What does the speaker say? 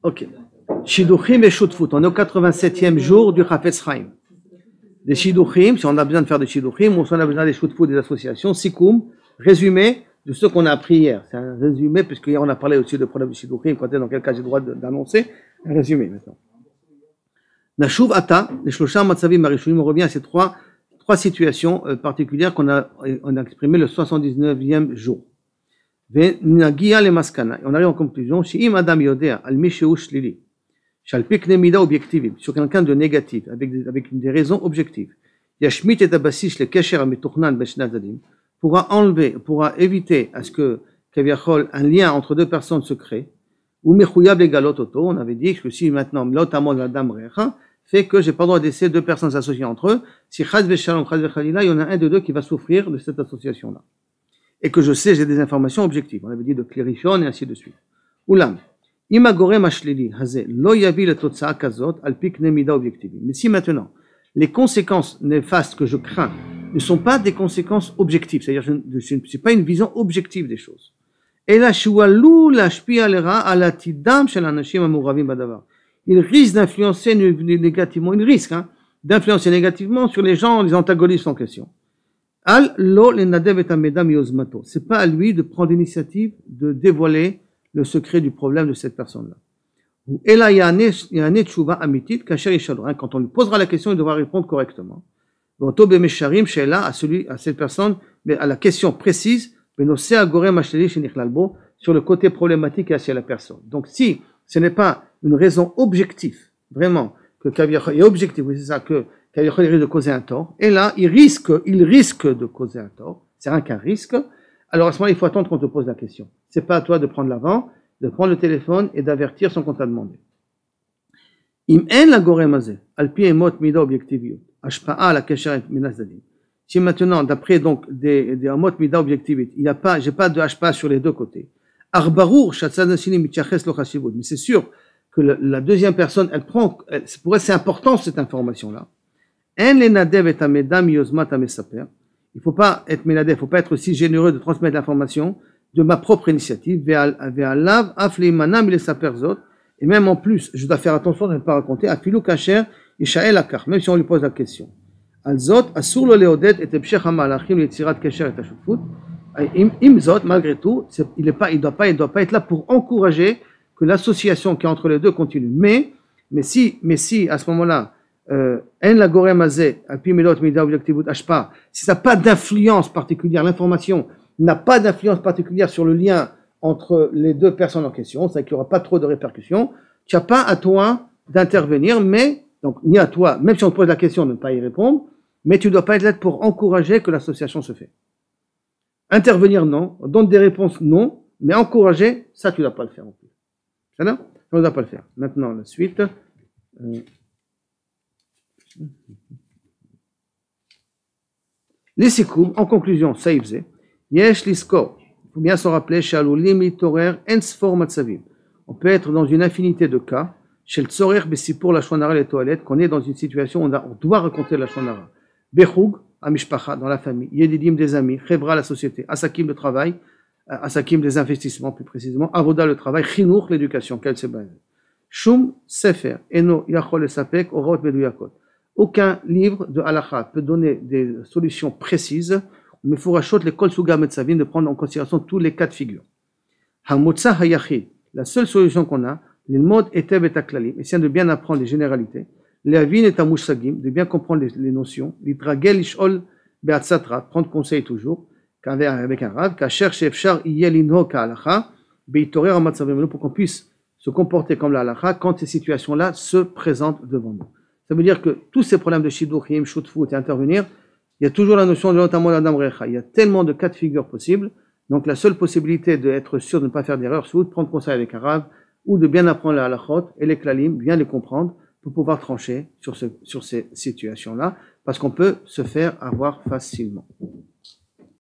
Ok. Shidduchim et Shutfut. On est au 87e jour du Chafetz Chaim. Des Shidduchim, si on a besoin de faire des Shidduchim, ou si on a besoin des Shutfut des associations, Sikoum, résumé de ce qu'on a appris hier. C'est un résumé, puisque hier on a parlé aussi de problème de Shidduchim, quand dans quel cas j'ai le droit d'annoncer. Un résumé maintenant. Nashuv Ata, les Shlosha Matzavim Marishunim, on revient à ces trois situations particulières on a exprimé le 79e jour. Venagia le Maskana. On arrive en conclusion. Sheim Adam Yodea, al Misheu Shlili. Shalpik Nemida objective. Sur quelqu'un de négatif, avec des raisons objectives. Yashmit et Abasish le Kesher Amituchnan Beshnazadim. Pourra éviter à ce que, Kaviachol, un lien entre deux personnes se crée. Ou Mechuyab le Galot Oto. On avait dit que si maintenant, Lotamon Adam Recha, fait que j'ai pas le droit d'essayer deux personnes associées entre eux. Si Chaz Veshalom, Chaz Vechalila, il y en a un de deux qui va souffrir de cette association-là. Et que je sais, j'ai des informations objectives. On avait dit de Klérishon et ainsi de suite. Oulam. Imagorem Ashlili, Haze, Lo Yavi le Totsa Kazot, Alpik Nemida objectivi. Mais si maintenant, les conséquences néfastes que je crains ne sont pas des conséquences objectives, c'est-à-dire je ne suis pas une vision objective des choses. Et la Shualu, la Shpia Lera, Alatidam, Shel Anashim Amuravim Badavar. Il risque d'influencer négativement, d'influencer négativement sur les gens, les antagonistes en question. Al lo le nadev et amedam yozmato. C'est pas à lui de prendre l'initiative de dévoiler le secret du problème de cette personne-là. Ou ela yane tshuva amitit kasher yishador. Quand on lui posera la question, il devra répondre correctement. Voto bemesharim sheela à cette personne, mais à la question précise, benosé agorem ashleli shenichlal sur le côté problématique et à la personne. Donc si ce n'est pas une raison objective, vraiment, que Kaviachol est objectif, oui, c'est ça, que Kaviachol risque de causer un tort, et là, il risque de causer un tort, c'est rien qu'un risque, alors à ce moment-là, il faut attendre qu'on te pose la question. C'est pas à toi de prendre l'avant, de prendre le téléphone et d'avertir sans qu'on t'a demandé. Im en la goremazé, alpi emot mida objectivio, ashpa'a la kesheret minazadim. Si maintenant, d'après donc des amot mida objectivit, j'ai pas de hashpa sur les deux côtés. Arbarour, mais c'est sûr que la deuxième personne, pour elle, c'est important cette information-là. Il faut pas être ménadev, il faut pas être aussi généreux de transmettre l'information de ma propre initiative. Et même en plus, je dois faire attention de ne pas raconter. Même si on lui pose la question. Malgré tout, il doit pas être là pour encourager que l'association qui est entre les deux continue. Mais si à ce moment-là, si ça n'a pas d'influence particulière, l'information n'a pas d'influence particulière sur le lien entre les deux personnes en question, c'est qu'il n'y aura pas trop de répercussions, tu n'as pas à toi d'intervenir, donc ni à toi, même si on te pose la question, de ne pas y répondre, mais tu ne dois pas être là pour encourager que l'association se fait. Intervenir, non. Donner des réponses, non. Mais encourager, ça, tu ne dois pas le faire en plus. Ça, là, on ne doit pas le faire. Maintenant, la suite. Les sikoum, en conclusion, ça y faisait. Yesh liskor. Il faut bien s'en rappeler. Shalulim litorer ensfor matzavim. On peut être dans une infinité de cas. Chez le tzorer, pour la shonara, les toilettes, qu'on est dans une situation où on doit raconter la shonara. Bechug, Amishpacha, dans la famille, Yedidim des amis, Chevra, la société, Asakim, le travail, Asakim, les investissements plus précisément, Avoda, le travail, Chinour, l'éducation, quel c'est basé. Shum, Sefer, Eno, Yachol et Sapek, Orot, Meduyakot. Aucun livre de halakha peut donner des solutions précises, mais il faut racheter les Kol Suga Metzavim, de prendre en considération tous les cas de figure. Hamotza Hayachid, la seule solution qu'on a, les modes Etev et Taklalim, essayer de bien apprendre les généralités, Leavin et Tamushagim, de bien comprendre les notions, Litragel Ishol Beatzatra, prendre conseil toujours, avec un rave, Kacher Shefchar Yelinho Ka'alacha, Beitorer Amatzavim, pour qu'on puisse se comporter comme la halacha quand ces situations-là se présentent devant nous. Ça veut dire que tous ces problèmes de Shidduchim, Shutfut et intervenir, il y a toujours la notion de notamment l'Adam Recha. Il y a tellement de cas de figure possibles, donc la seule possibilité d'être sûr de ne pas faire d'erreur, c'est de prendre conseil avec un rave, ou de bien apprendre la halachot et les klalim, bien les comprendre, pour pouvoir trancher sur ces situations-là, parce qu'on peut se faire avoir facilement.